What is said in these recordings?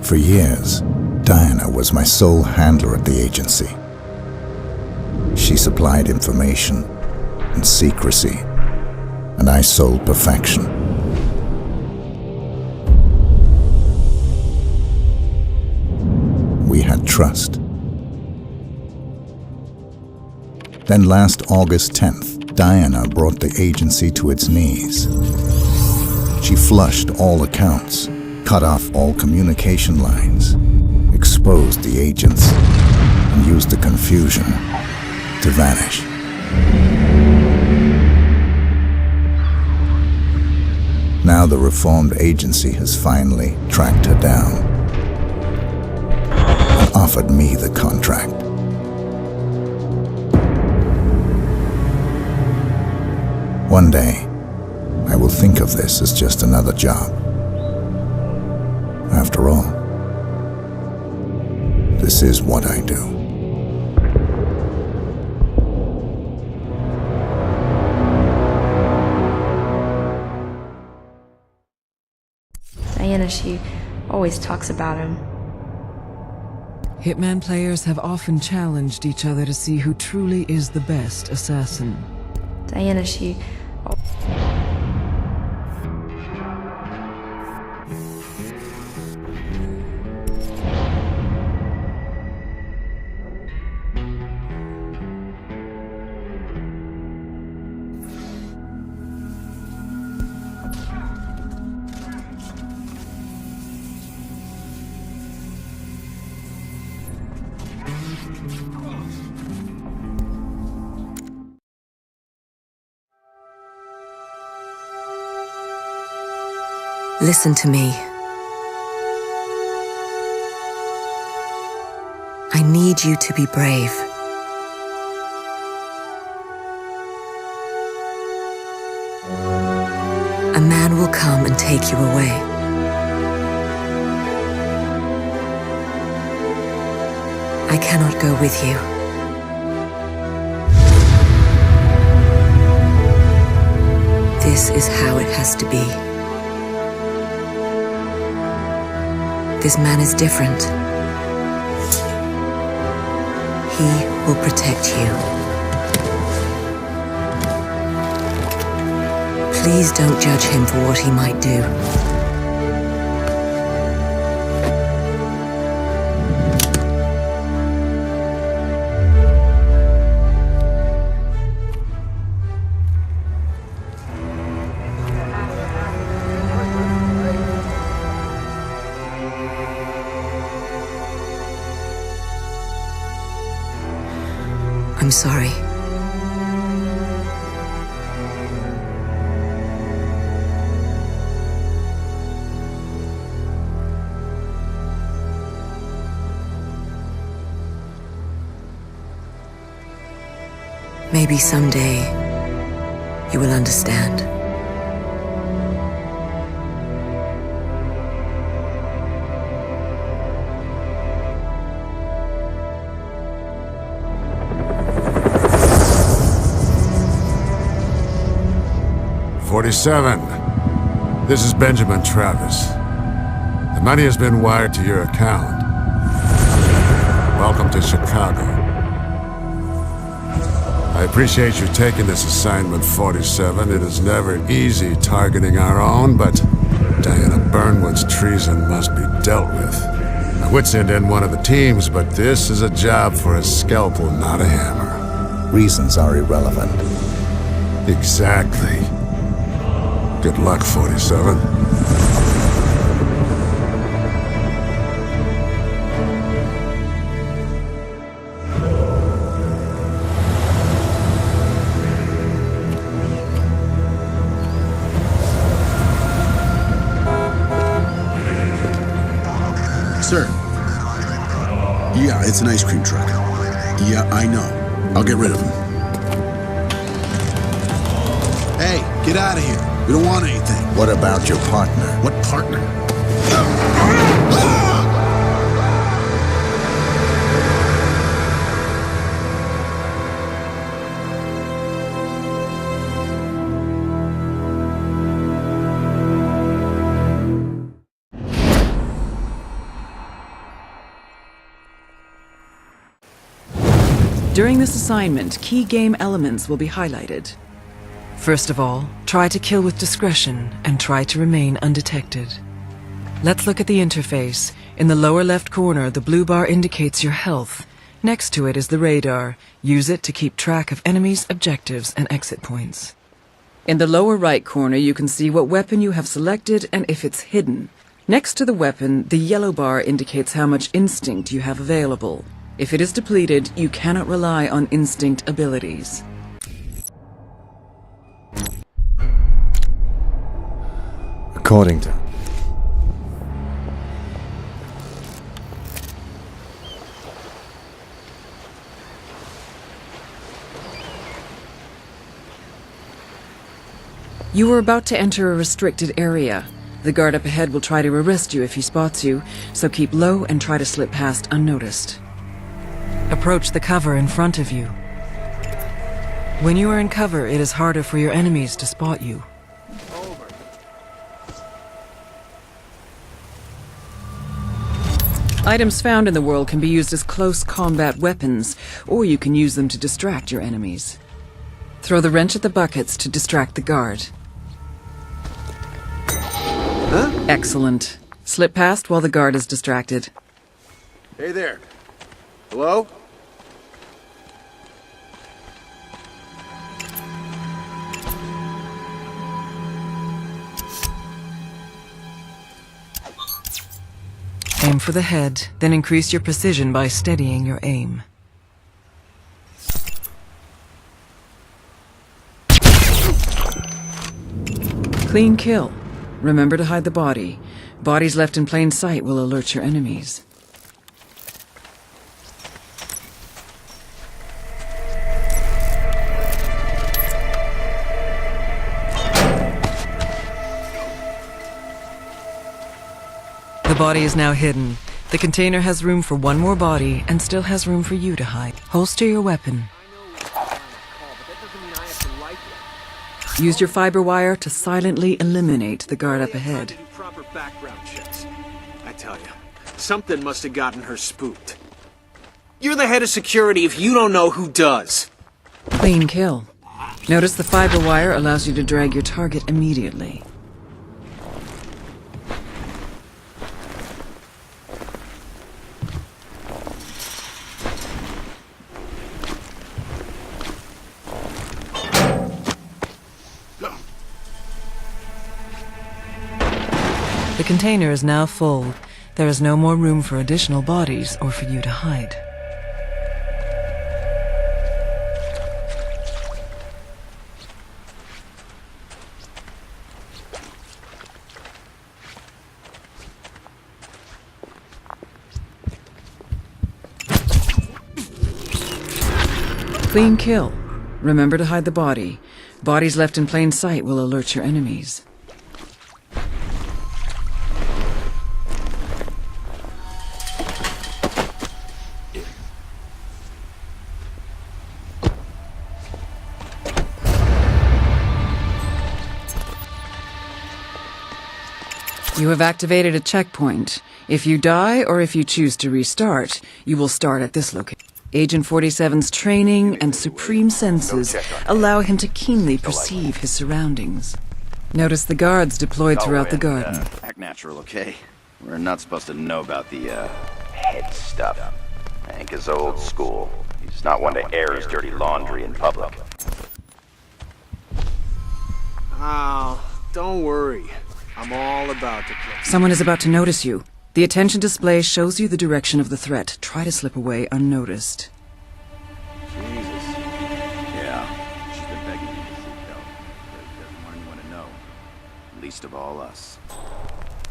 For years, Diana was my sole handler at the agency. She supplied information and secrecy, and I sold perfection. We had trust. Then last August 10th, Diana brought the agency to its knees. She flushed all accounts, cut off all communication lines, exposed the agents, and used the confusion to vanish. Now the reformed agency has finally tracked her down and offered me the contract. One day, I will think of this as just another job. After all, this is what I do. Diana, she always talks about him. Hitman players have often challenged each other to see who truly is the best assassin. Diana, she... Listen to me. I need you to be brave. A man will come and take you away. I cannot go with you. This is how it has to be. This man is different. He will protect you. Please don't judge him for what he might do. I'm sorry. Maybe someday you will understand. $47. This is Benjamin Travis. The money has been wired to your account. Welcome to Chicago. I appreciate you taking this assignment, 47. It is never easy targeting our own, but Diana Burnwood's treason must be dealt with. My wits end in one of the teams, but this is a job for a scalpel, not a hammer. Reasons are irrelevant. Exactly. Good luck, 47. Sir. Yeah, it's an ice cream truck. Yeah, I know. I'll get rid of him. Hey, get out of here. We don't want anything. What about your partner? What partner? During this assignment, key game elements will be highlighted. First of all, try to kill with discretion and try to remain undetected. Let's look at the interface. In the lower left corner, the blue bar indicates your health. Next to it is the radar. Use it to keep track of enemies, objectives, and exit points. In the lower right corner, you can see what weapon you have selected and if it's hidden. Next to the weapon, the yellow bar indicates how much instinct you have available. If it is depleted, you cannot rely on instinct abilities. According to... You are about to enter a restricted area. The guard up ahead will try to arrest you if he spots you, so keep low and try to slip past unnoticed. Approach the cover in front of you. When you are in cover, it is harder for your enemies to spot you. Items found in the world can be used as close combat weapons, or you can use them to distract your enemies. Throw the wrench at the buckets to distract the guard. Huh? Excellent. Slip past while the guard is distracted. Hey there. Hello? Aim for the head, then increase your precision by steadying your aim. Clean kill. Remember to hide the body. Bodies left in plain sight will alert your enemies. The body is now hidden. The container has room for one more body and still has room for you to hide. Holster your weapon. Use your fiber wire to silently eliminate the guard up ahead. Proper background checks. I tell you, something must have gotten her spooked. You're the head of security if you don't know who does. Clean kill. Notice the fiber wire allows you to drag your target immediately. The container is now full. There is no more room for additional bodies or for you to hide. Clean kill. Remember to hide the body. Bodies left in plain sight will alert your enemies. You have activated a checkpoint. If you die or if you choose to restart, you will start at this location. Agent 47's training and supreme senses allow him to keenly perceive his surroundings. Notice the guards deployed throughout the garden. Act natural, okay? We're not supposed to know about the, head stuff. Hank is old school. He's not one to air his dirty laundry in public. Oh, don't worry. I'm all about to play. Someone is about to notice you. The attention display shows you the direction of the threat. Try to slip away unnoticed. Jesus. Yeah, she's been begging me to seek help. But he doesn't want anyone to know. Least of all us.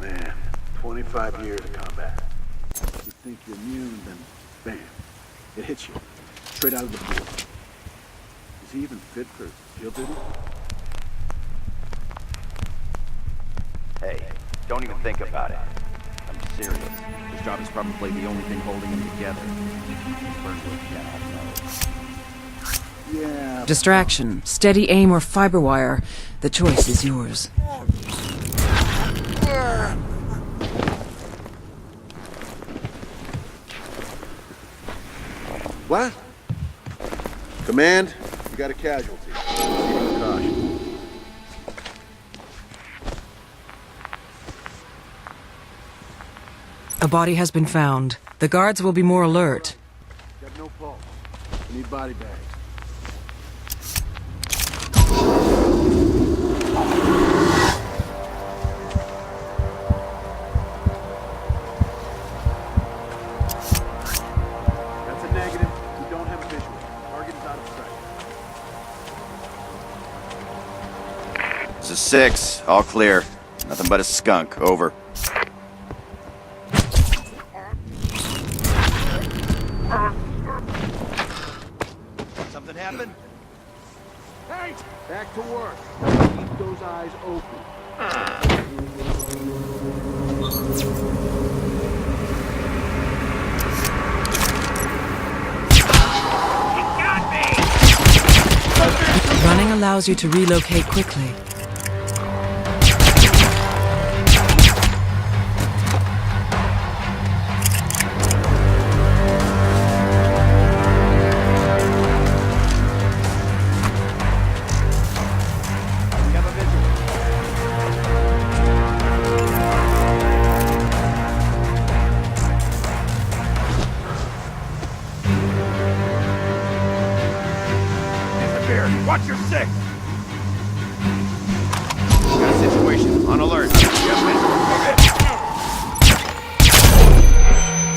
Man, 25 years of combat. You think you're immune, then bam. It hits you. Straight out of the blue. Is he even fit for field duty? Hey, don't even think about it. I'm serious. This job is probably the only thing holding him together. Yeah. Distraction, steady aim, or fiber wire. The choice is yours. What? Command, we got a casualty. Proceeding with caution. A body has been found. The guards will be more alert. Got no pulse. We need body bags. That's a negative. We don't have a visual. Target is out of sight. This is 6. All clear. Nothing but a skunk. Over. Something happened? Hey! Back to work. Keep those eyes open. Running allows you to relocate quickly. Watch your 6! Got a situation. On alert.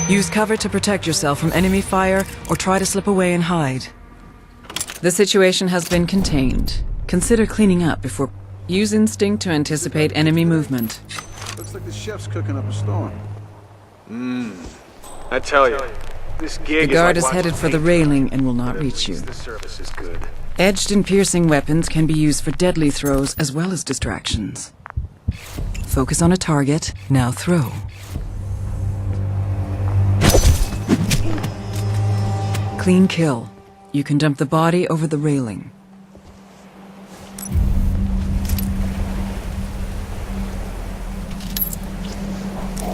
Use cover to protect yourself from enemy fire or try to slip away and hide. The situation has been contained. Consider cleaning up before... Use instinct to anticipate enemy movement. Looks like the chef's cooking up a storm. I tell you, this gig The guard is is like headed for the railing and will not reach you. The service is good. Edged and piercing weapons can be used for deadly throws as well as distractions. Focus on a target, now throw. Clean kill. You can dump the body over the railing.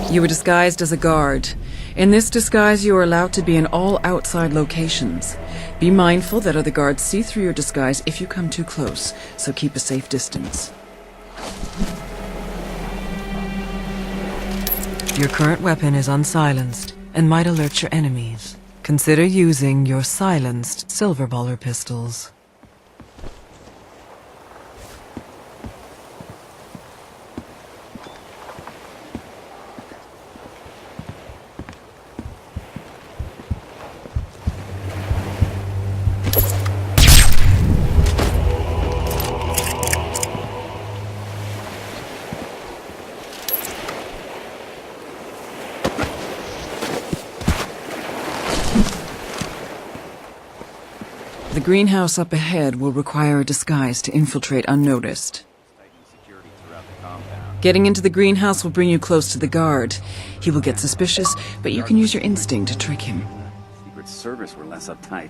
You were disguised as a guard. In this disguise, you are allowed to be in all outside locations. Be mindful that other guards see through your disguise if you come too close, so keep a safe distance. Your current weapon is unsilenced and might alert your enemies. Consider using your silenced silver baller pistols. The greenhouse up ahead will require a disguise to infiltrate unnoticed. Getting into the greenhouse will bring you close to the guard. He will get suspicious, but you can use your instinct to trick him. Secret Service were less uptight.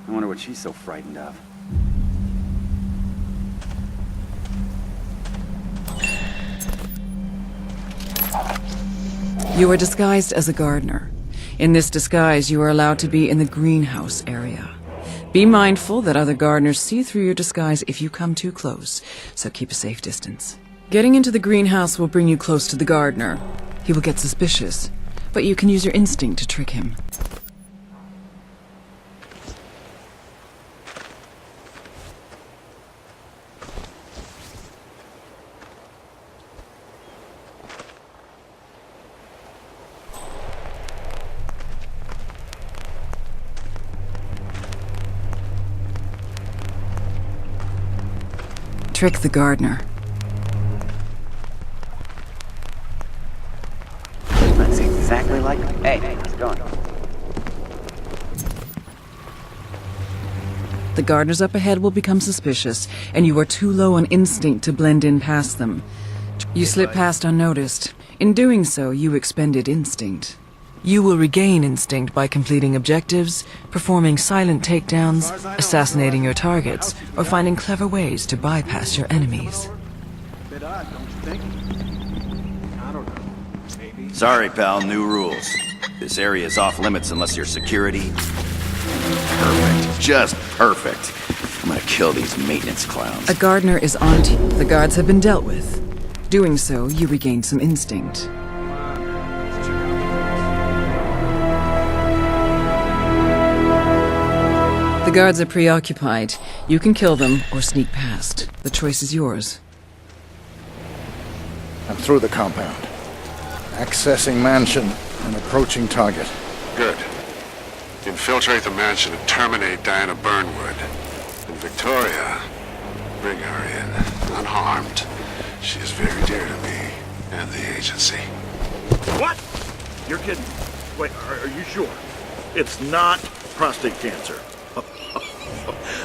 I wonder what she's so frightened of. You are disguised as a gardener. In this disguise, you are allowed to be in the greenhouse area. Be mindful that other gardeners see through your disguise if you come too close, so keep a safe distance. Getting into the greenhouse will bring you close to the gardener. He will get suspicious, but you can use your instinct to trick him. Trick the gardener. That's exactly like... Hey, how's it going? The gardeners up ahead will become suspicious, and you are too low on instinct to blend in past them. You slip past unnoticed. In doing so, you expended instinct. You will regain instinct by completing objectives, performing silent takedowns, assassinating your targets, or finding clever ways to bypass your enemies. Bit odd, don't you think? I don't know. Maybe. Sorry, pal, new rules. This area is off limits unless you're security. Perfect. just perfect. I'm gonna kill these maintenance clowns. A gardener is on to you. The guards have been dealt with. Doing so, you regain some instinct. The guards are preoccupied. You can kill them or sneak past. The choice is yours. I'm through the compound. Accessing mansion and approaching target. Good. Infiltrate the mansion and terminate Diana Burnwood. And Victoria, bring her in, unharmed. She is very dear to me and the agency. What? You're kidding. Wait, are you sure? It's not prostate cancer.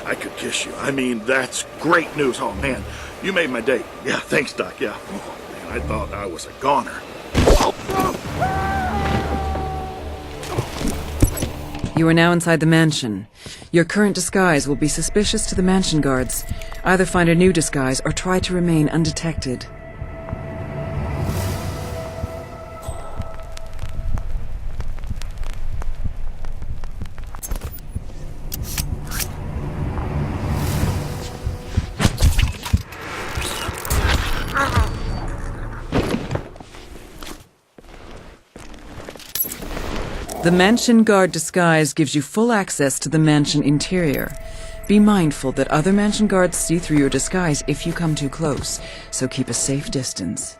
I could kiss you. I mean, that's great news. Oh, man, you made my day. Yeah, thanks, Doc, yeah. Oh, man, I thought I was a goner. You are now inside the mansion. Your current disguise will be suspicious to the mansion guards. Either find a new disguise or try to remain undetected. The mansion guard disguise gives you full access to the mansion interior. Be mindful that other mansion guards see through your disguise if you come too close, so keep a safe distance.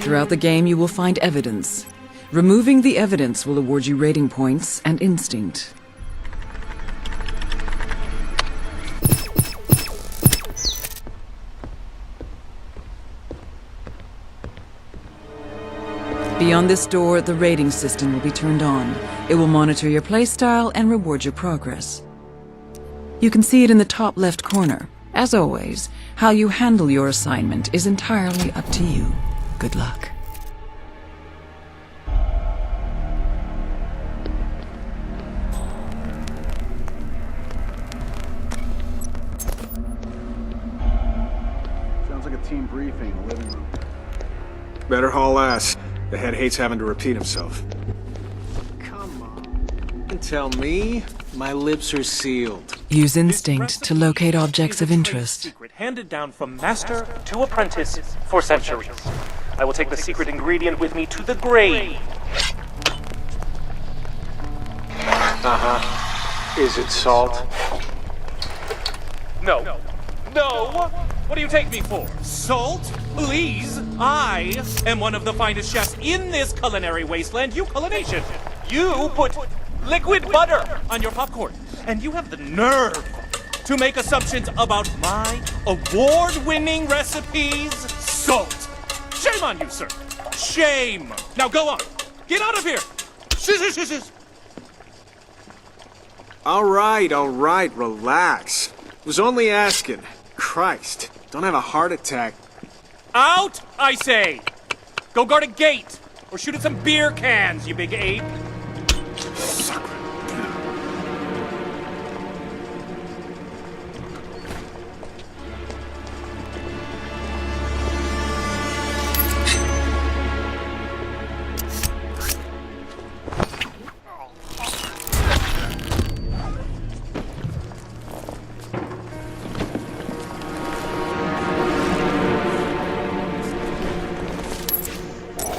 Throughout the game, you will find evidence. Removing the evidence will award you rating points and instinct. Beyond this door, the rating system will be turned on. It will monitor your playstyle and reward your progress. You can see it in the top left corner. As always, how you handle your assignment is entirely up to you. Good luck. Sounds like a team briefing in the living room. Better haul ass. The head hates having to repeat himself. Come on. And tell me, my lips are sealed. Use instinct to locate objects of interest. Secret handed down from master to apprentice for centuries. I will take the secret ingredient with me to the grave. Is it salt? No. No! What do you take me for? Salt? Please! I am one of the finest chefs in this culinary wasteland, you culination. You put liquid butter on your popcorn, and you have the nerve to make assumptions about my award-winning recipes. Salt! Shame on you, sir! Shame! Now go on! Get out of here! Shh. All right, relax. Was only asking. Christ, don't have a heart attack. Out, I say! Go guard a gate, or shoot at some beer cans, you big ape.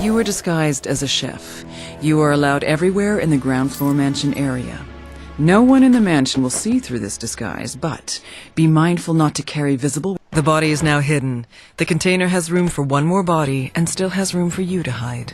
You are disguised as a chef. You are allowed everywhere in the ground floor mansion area. No one in the mansion will see through this disguise, but be mindful not to carry visible. The body is now hidden. The container has room for one more body and still has room for you to hide.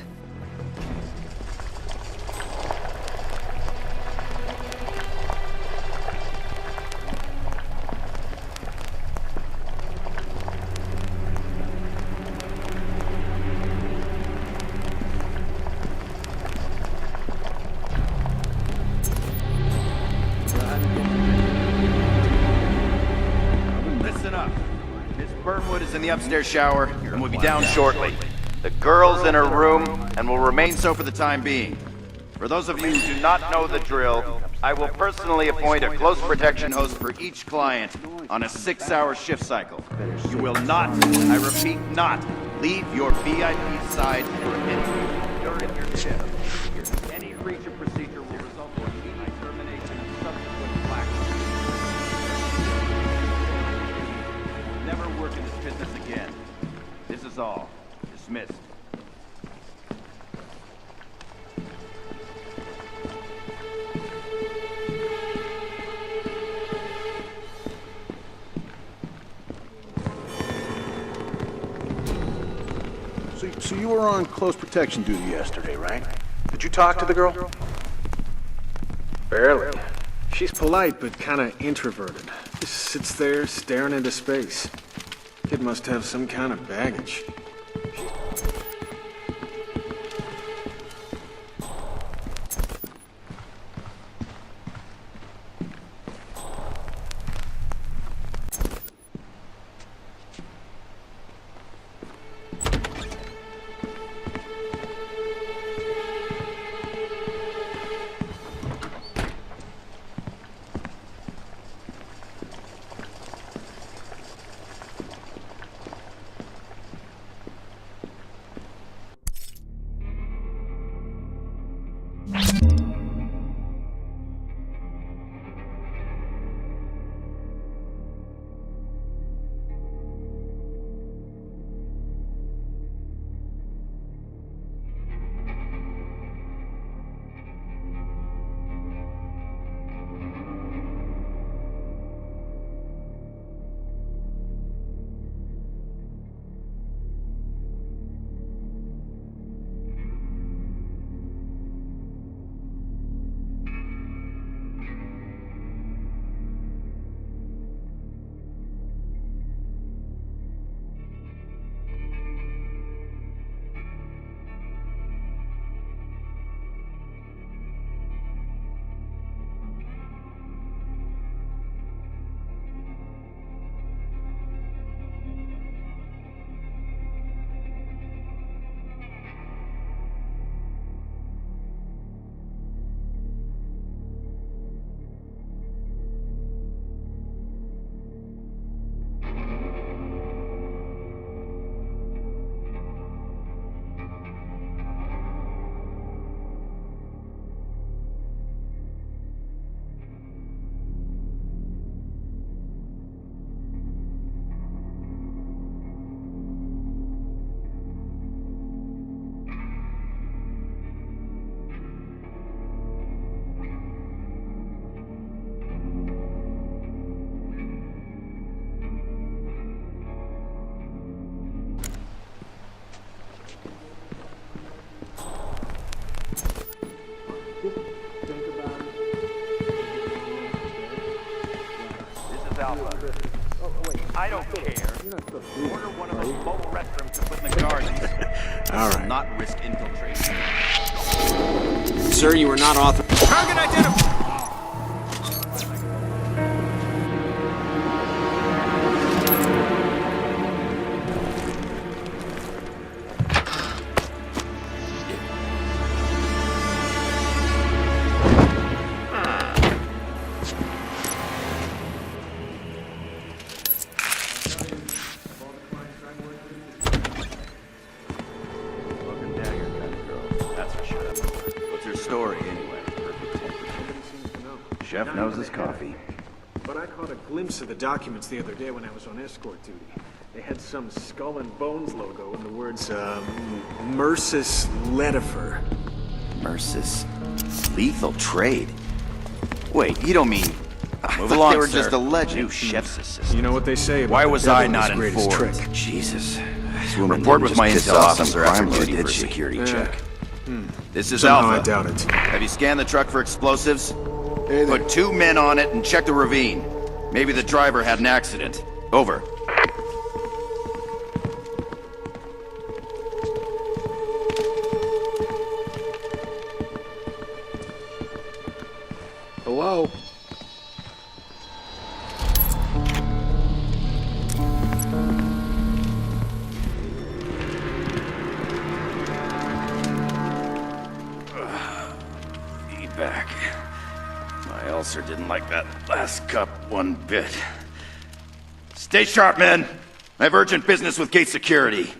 in the upstairs shower, and will be down shortly. The girl's in her room, and will remain so for the time being. For those of you who do not know the drill, I will personally appoint a close protection host for each client on a 6-hour shift cycle. You will not, I repeat, not, leave your VIP side for a minute during your shift. Any breach of procedure will result in immediate termination and subsequent flack. Never work in this business again. This is all. Dismissed. So you were on close protection duty yesterday, right? Did you talk to the girl? Barely. She's polite, but kinda introverted. Just sits there, staring into space. Kid must have some kind of baggage. I don't care. Order one of those mobile restrooms to put in the gardens. All right. Not risk infiltration. Sir, you are not authorized. Target identified! Chef knows his coffee. But I caught a glimpse of the documents the other day when I was on escort duty. They had some Skull and Bones logo and the words, Mercis Ledifer. Mercis. Lethal trade. Wait, you don't mean... Move along, they were sir. just a legend. New chef's assistant. You know what they say about Why the was devil I is not his greatest informed? trick. Jesus. Report with my intel officer after duty for a security check. This is Somehow Alpha. I doubt it. Have you scanned the truck for explosives? Put 2 men on it and check the ravine. Maybe the driver had an accident. Over. Hello? last cup one bit. Stay sharp, men. I have urgent business with gate security.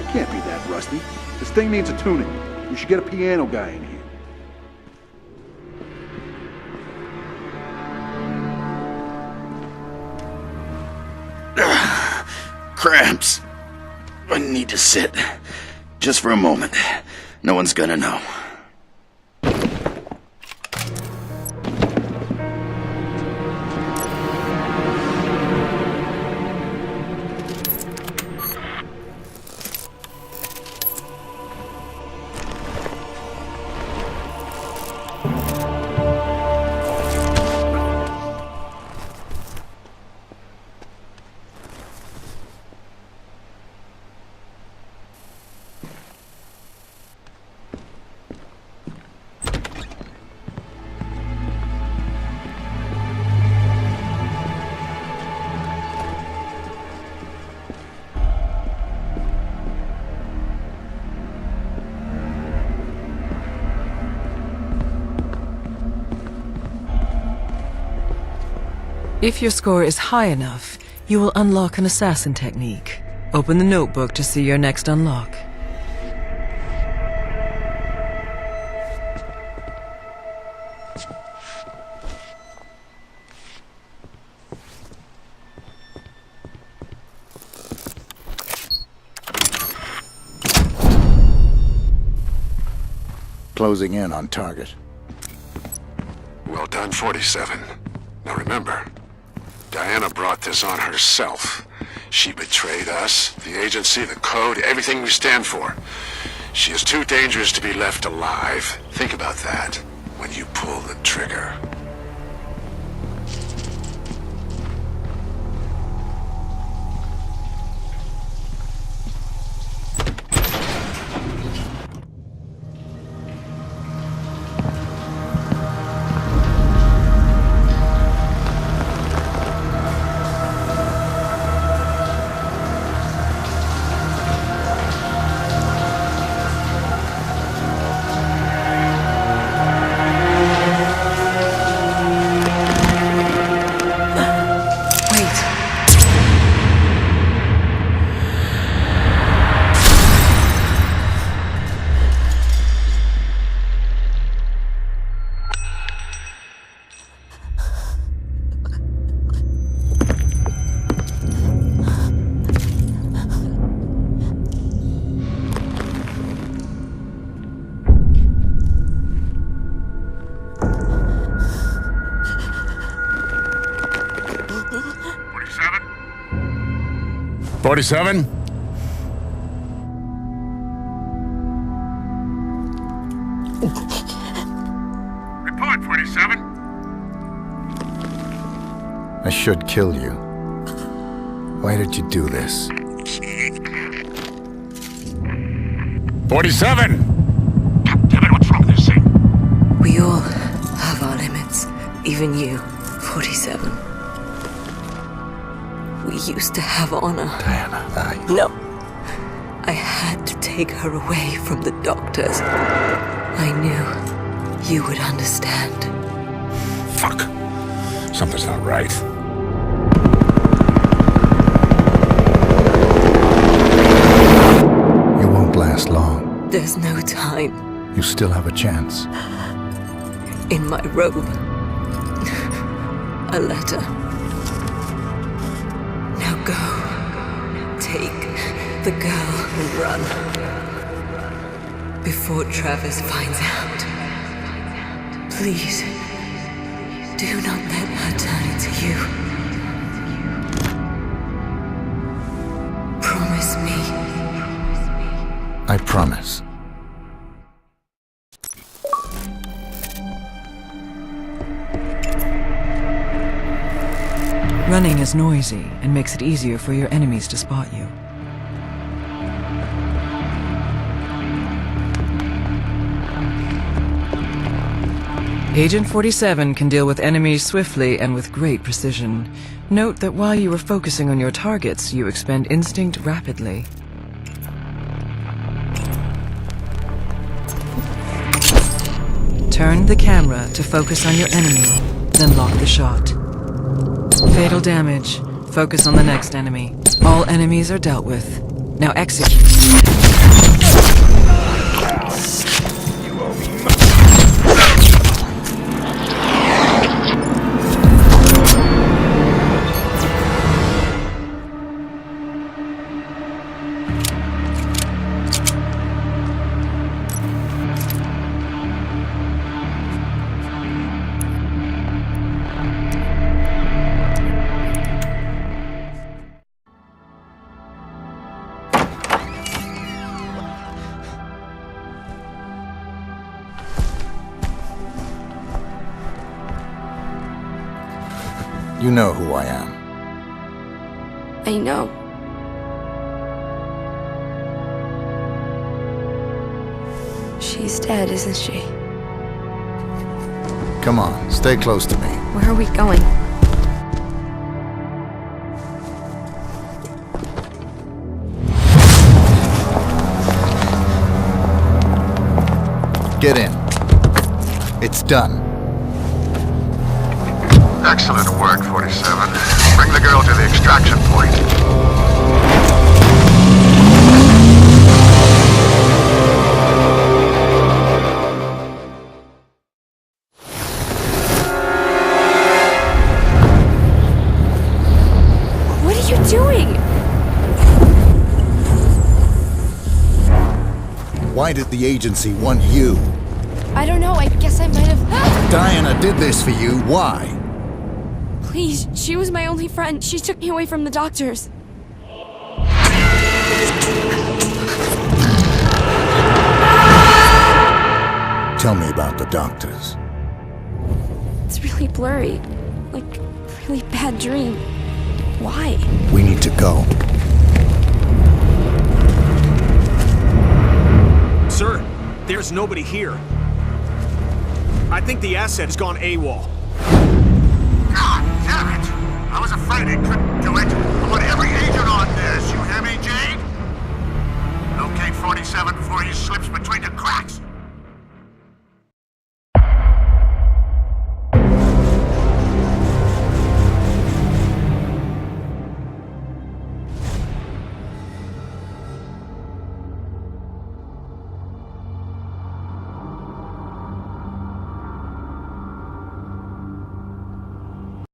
It can't be that rusty. This thing needs a tuning. We should get a piano guy in here. Cramps. I need to sit. Just for a moment. No one's gonna know. If your score is high enough, you will unlock an assassin technique. Open the notebook to see your next unlock. Closing in on target. Well done, 47. Now remember, Diana brought this on herself. She betrayed us, the agency, the code, everything we stand for. She is too dangerous to be left alive. Think about that when you pull the trigger. '47? Report, 47. I should kill you. Why did you do this? 47! Damn it, what's wrong with this thing? We all have our limits. Even you, 47. We used to have honor. Diana, No. I had to take her away from the doctors. I knew you would understand. Fuck. Something's not right. You won't last long. There's no time. You still have a chance. In my robe. A letter. Now go. Take the girl and run. Before Travis finds out. Please. Do not let her turn into you. Promise me. I promise. Running is noisy and makes it easier for your enemies to spot you. Agent 47 can deal with enemies swiftly and with great precision. Note that while you are focusing on your targets, you expend instinct rapidly. Turn the camera to focus on your enemy, then lock the shot. Fatal damage. Focus on the next enemy. All enemies are dealt with. Now execute. You know who I am. I know. She's dead, isn't she? Come on, stay close to me. Where are we going? Get in. It's done. Excellent work, 47. Bring the girl to the extraction point. What are you doing? Why did the agency want you? I don't know, I guess I might have... Diana did this for you. Why? Please, she was my only friend. She took me away from the doctors. Tell me about the doctors. It's really blurry. Like, a really bad dream. Why? We need to go. Sir, there's nobody here. I think the asset has gone AWOL. God damn it! I was afraid it couldn't do it. I want every agent on this. You